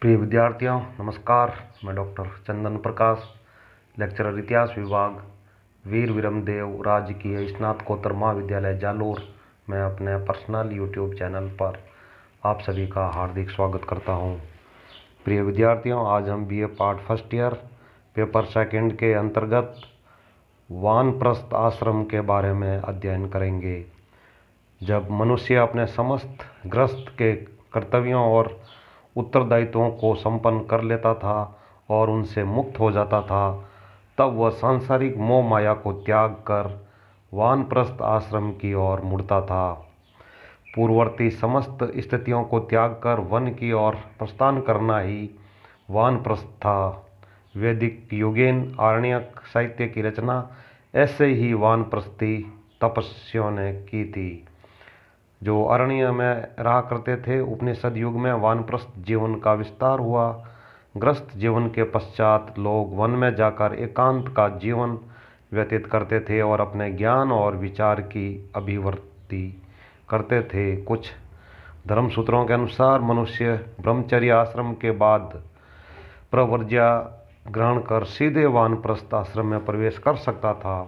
प्रिय विद्यार्थियों, नमस्कार। मैं डॉक्टर चंदन प्रकाश, लेक्चरर इतिहास विभाग, वीर विरमदेव राजकीय स्नातकोत्तर महाविद्यालय जालोर में अपने पर्सनल यूट्यूब चैनल पर आप सभी का हार्दिक स्वागत करता हूं। प्रिय विद्यार्थियों, आज हम BA part first year paper second के अंतर्गत वानप्रस्थ आश्रम के बारे में अध्ययन करेंगे। जब मनुष्य अपने समस्त गृहस्थ के कर्तव्यों और उत्तरदायित्वों को संपन्न कर लेता था और उनसे मुक्त हो जाता था, तब वह सांसारिक मोह माया को त्याग कर वानप्रस्थ आश्रम की ओर मुड़ता था। पूर्ववर्ती समस्त स्थितियों को त्याग कर वन की ओर प्रस्थान करना ही वानप्रस्थ था। वैदिक युगेन आरण्यक साहित्य की रचना ऐसे ही वानप्रस्थी तपस्वियों ने की थी, जो अरण्य में रहा करते थे। उपनिषद युग में वानप्रस्थ जीवन का विस्तार हुआ। गृहस्थ जीवन के पश्चात लोग वन में जाकर एकांत का जीवन व्यतीत करते थे और अपने ज्ञान और विचार की अभिव्यक्ति करते थे। कुछ धर्मसूत्रों के अनुसार मनुष्य ब्रह्मचर्य आश्रम के बाद प्रवर्ज्या ग्रहण कर सीधे वानप्रस्थ आश्रम में प्रवेश कर सकता था।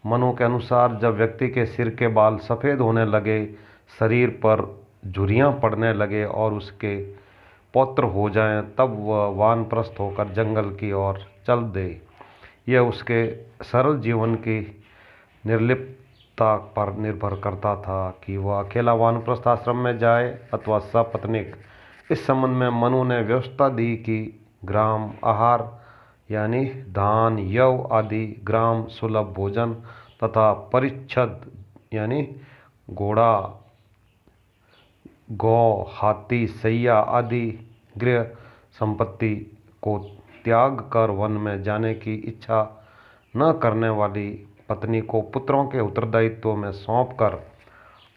मनु के अनुसार जब व्यक्ति के सिर के बाल सफ़ेद होने लगे, शरीर पर झुर्रियाँ पड़ने लगे और उसके पौत्र हो जाएं, तब वह वानप्रस्थ होकर जंगल की ओर चल दे। यह उसके सरल जीवन की निर्लिप्तता पर निर्भर करता था कि वह अकेला वानप्रस्थ आश्रम में जाए अथवा सपत्नीक। इस संबंध में मनु ने व्यवस्था दी कि ग्राम आहार यानी धान, यव आदि ग्राम सुलभ भोजन तथा परिच्छद यानी घोड़ा, गौ, हाथी, सैया आदि गृह संपत्ति को त्याग कर वन में जाने की इच्छा न करने वाली पत्नी को पुत्रों के उत्तरदायित्व में सौंपकर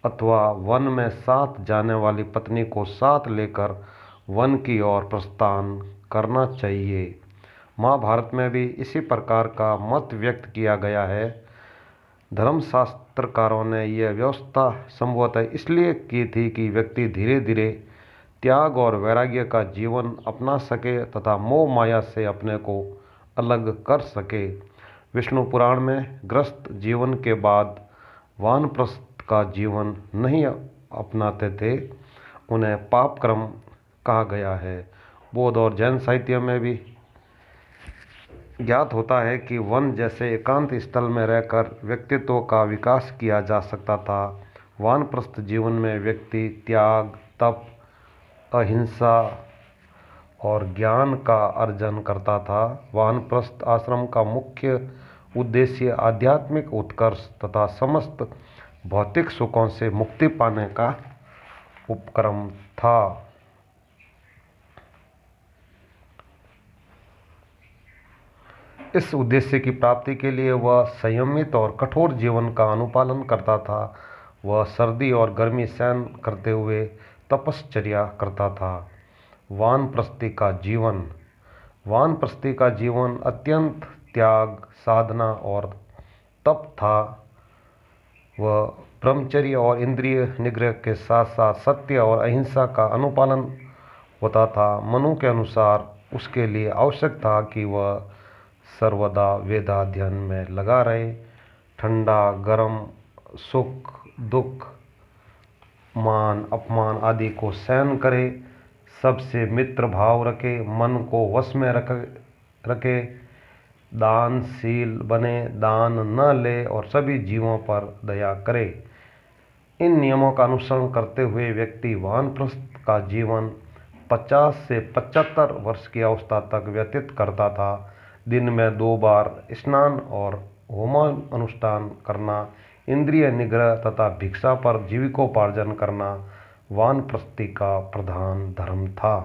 अथवा वन में साथ जाने वाली पत्नी को साथ लेकर वन की ओर प्रस्थान करना चाहिए। महाभारत में भी इसी प्रकार का मत व्यक्त किया गया है। धर्मशास्त्रकारों ने यह व्यवस्था संभवतः इसलिए की थी कि व्यक्ति धीरे धीरे त्याग और वैराग्य का जीवन अपना सके तथा मोह माया से अपने को अलग कर सके। विष्णु पुराण में गृहस्थ जीवन के बाद वानप्रस्थ का जीवन नहीं अपनाते थे, उन्हें पाप कर्म कहा गया है। बौद्ध और जैन साहित्य में भी ज्ञात होता है कि वन जैसे एकांत स्थल में रहकर व्यक्तित्व का विकास किया जा सकता था। वानप्रस्थ जीवन में व्यक्ति त्याग, तप, अहिंसा और ज्ञान का अर्जन करता था। वानप्रस्थ आश्रम का मुख्य उद्देश्य आध्यात्मिक उत्कर्ष तथा समस्त भौतिक सुखों से मुक्ति पाने का उपक्रम था। इस उद्देश्य की प्राप्ति के लिए वह संयमित और कठोर जीवन का अनुपालन करता था। वह सर्दी और गर्मी सहन करते हुए तपश्चर्या करता था। वानप्रस्थी का जीवन अत्यंत त्याग, साधना और तप था। वह ब्रह्मचर्य और इंद्रिय निग्रह के साथ साथ सत्य और अहिंसा का अनुपालन होता था। मनु के अनुसार उसके लिए आवश्यक था कि वह सर्वदा वेदाध्ययन में लगा रहे, ठंडा गरम, सुख दुख, मान अपमान आदि को सहन करे, सबसे मित्र भाव रखे, मन को वश में रखे, दानशील बने, दान न ले और सभी जीवों पर दया करे। इन नियमों का अनुसरण करते हुए व्यक्ति वानप्रस्थ का जीवन 50 से 75 वर्ष की अवस्था तक व्यतीत करता था। दिन में 2 बार स्नान और होमन अनुष्ठान करना, इंद्रिय निग्रह तथा भिक्षा पर जीविकोपार्जन करना वानप्रस्थी का प्रधान धर्म था।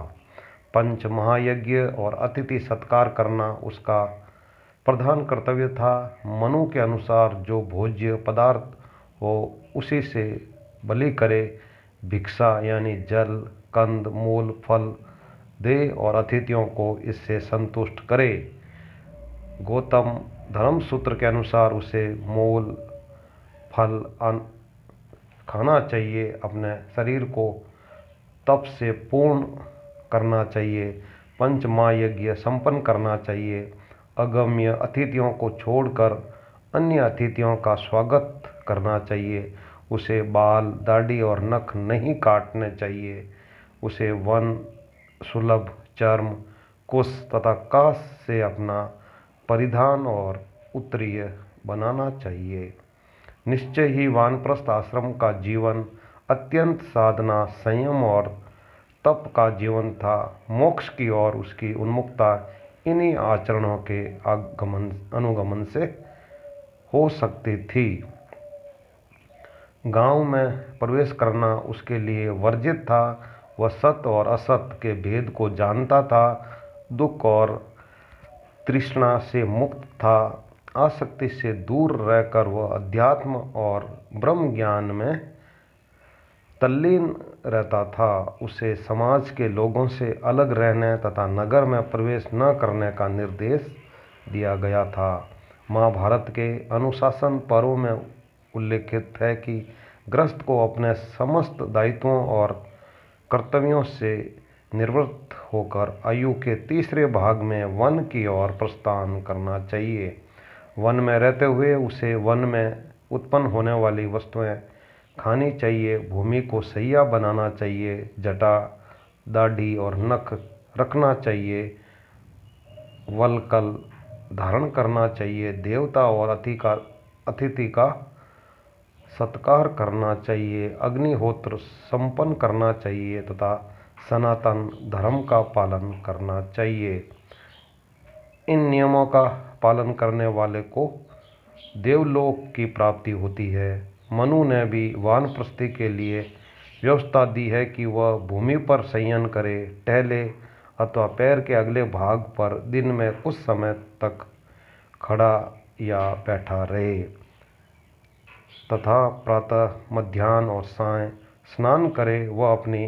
पंच महायज्ञ और अतिथि सत्कार करना उसका प्रधान कर्तव्य था। मनु के अनुसार जो भोज्य पदार्थ हो उसी से बलि करे, भिक्षा यानी जल, कंद, मूल, फल दे और अतिथियों को इससे संतुष्ट करे। गौतम धर्मसूत्र के अनुसार उसे मूल फल खाना चाहिए। अपने शरीर को तप से पूर्ण करना चाहिए, पंच महायज्ञ संपन्न करना चाहिए, अगम्य अतिथियों को छोड़कर अन्य अतिथियों का स्वागत करना चाहिए, उसे बाल, दाढ़ी और नख नहीं काटने चाहिए, उसे वन, सुलभ, चर्म, कुश तथा काश से अपना परिधान और उत्तरीय बनाना चाहिए। निश्चय ही वानप्रस्थ आश्रम का जीवन अत्यंत साधना, संयम और तप का जीवन था। मोक्ष की ओर उसकी उन्मुखता इन्हीं आचरणों के अनुगमन से हो सकती थी। गांव में प्रवेश करना उसके लिए वर्जित था। वह सत्य और असत्य के भेद को जानता था, दुख और तृष्णा से मुक्त था। आसक्ति से दूर रहकर वह अध्यात्म और ब्रह्म ज्ञान में तल्लीन रहता था। उसे समाज के लोगों से अलग रहने तथा नगर में प्रवेश न करने का निर्देश दिया गया था। महाभारत के अनुशासन पर्व में उल्लेखित है कि गृहस्थ को अपने समस्त दायित्वों और कर्तव्यों से निवृत्त होकर आयु के तीसरे भाग में वन की ओर प्रस्थान करना चाहिए। वन में रहते हुए उसे वन में उत्पन्न होने वाली वस्तुएं खानी चाहिए, भूमि को सैया बनाना चाहिए, जटा, दाढ़ी और नख रखना चाहिए, वलकल धारण करना चाहिए, देवता और अतिथि का सत्कार करना चाहिए, अग्निहोत्र संपन्न करना चाहिए तथा सनातन धर्म का पालन करना चाहिए। इन नियमों का पालन करने वाले को देवलोक की प्राप्ति होती है। मनु ने भी वानप्रस्थी के लिए व्यवस्था दी है कि वह भूमि पर शयन करे, टहले अथवा पैर के अगले भाग पर दिन में कुछ समय तक खड़ा या बैठा रहे तथा प्रातः, मध्याह्न और सायं स्नान करे। वह अपनी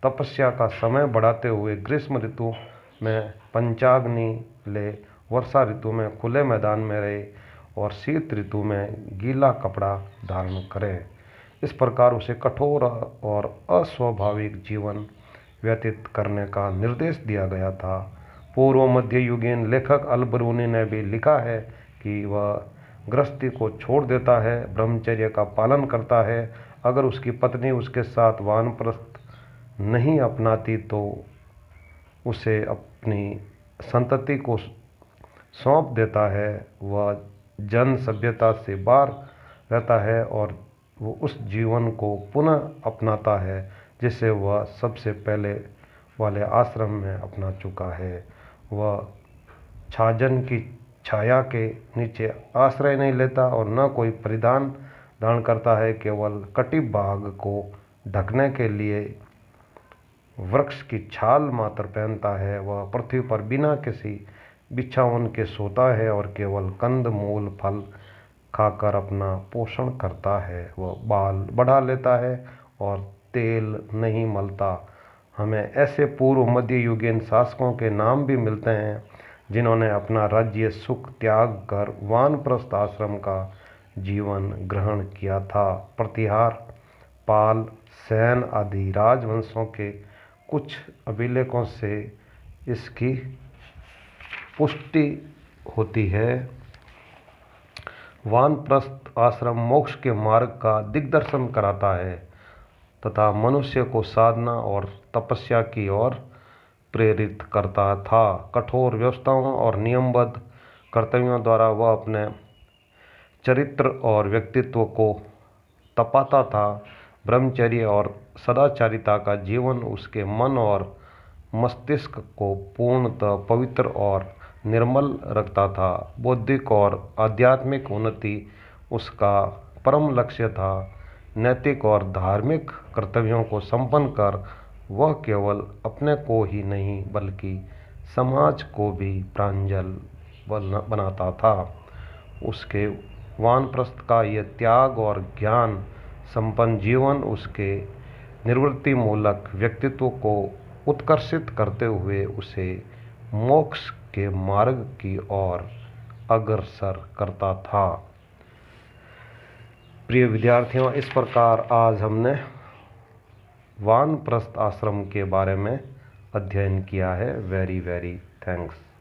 तपस्या का समय बढ़ाते हुए ग्रीष्म ऋतु में पंचाग्नि ले, वर्षा ऋतु में खुले मैदान में रहे और शीत ऋतु में गीला कपड़ा धारण करे। इस प्रकार उसे कठोर और अस्वाभाविक जीवन व्यतीत करने का निर्देश दिया गया था। पूर्व मध्य युगीन लेखक अल-बरूनी ने भी लिखा है कि वह गृहस्थी को छोड़ देता है, ब्रह्मचर्य का पालन करता है। अगर उसकी पत्नी उसके साथ वानप्रस्थ नहीं अपनाती तो उसे अपनी संतति को सौंप देता है। वह जन सभ्यता से बाहर रहता है और वो उस जीवन को पुनः अपनाता है जिसे वह सबसे पहले वाले आश्रम में अपना चुका है। वह छाजन की छाया के नीचे आश्रय नहीं लेता और न कोई परिधान धारण करता है, केवल कटिभ भाग को ढकने के लिए वृक्ष की छाल मात्र पहनता है। वह पृथ्वी पर बिना किसी बिछावन के सोता है और केवल कंद मूल फल खाकर अपना पोषण करता है। वह बाल बढ़ा लेता है और तेल नहीं मलता। हमें ऐसे पूर्व मध्य युगीन शासकों के नाम भी मिलते हैं जिन्होंने अपना राज्य सुख त्याग कर वानप्रस्थ आश्रम का जीवन ग्रहण किया था। प्रतिहार, पाल, सेन आदि राजवंशों के कुछ अभिलेखों से इसकी पुष्टि होती है। वानप्रस्थ आश्रम मोक्ष के मार्ग का दिग्दर्शन कराता है तथा मनुष्य को साधना और तपस्या की ओर प्रेरित करता था। कठोर व्यवस्थाओं और नियमबद्ध कर्तव्यों द्वारा वह अपने चरित्र और व्यक्तित्व को तपाता था। ब्रह्मचर्य और सदाचारिता का जीवन उसके मन और मस्तिष्क को पूर्णतः पवित्र और निर्मल रखता था। बौद्धिक और आध्यात्मिक उन्नति उसका परम लक्ष्य था। नैतिक और धार्मिक कर्तव्यों को संपन्न कर वह केवल अपने को ही नहीं बल्कि समाज को भी प्रांजल बनाता था। उसके वानप्रस्थ का यह त्याग और ज्ञान संपन्न जीवन उसके निवृत्ति मूलक व्यक्तित्व को उत्कर्षित करते हुए उसे मोक्ष के मार्ग की ओर अग्रसर करता था। प्रिय विद्यार्थियों, इस प्रकार आज हमने वानप्रस्थ आश्रम के बारे में अध्ययन किया है। Very very thanks.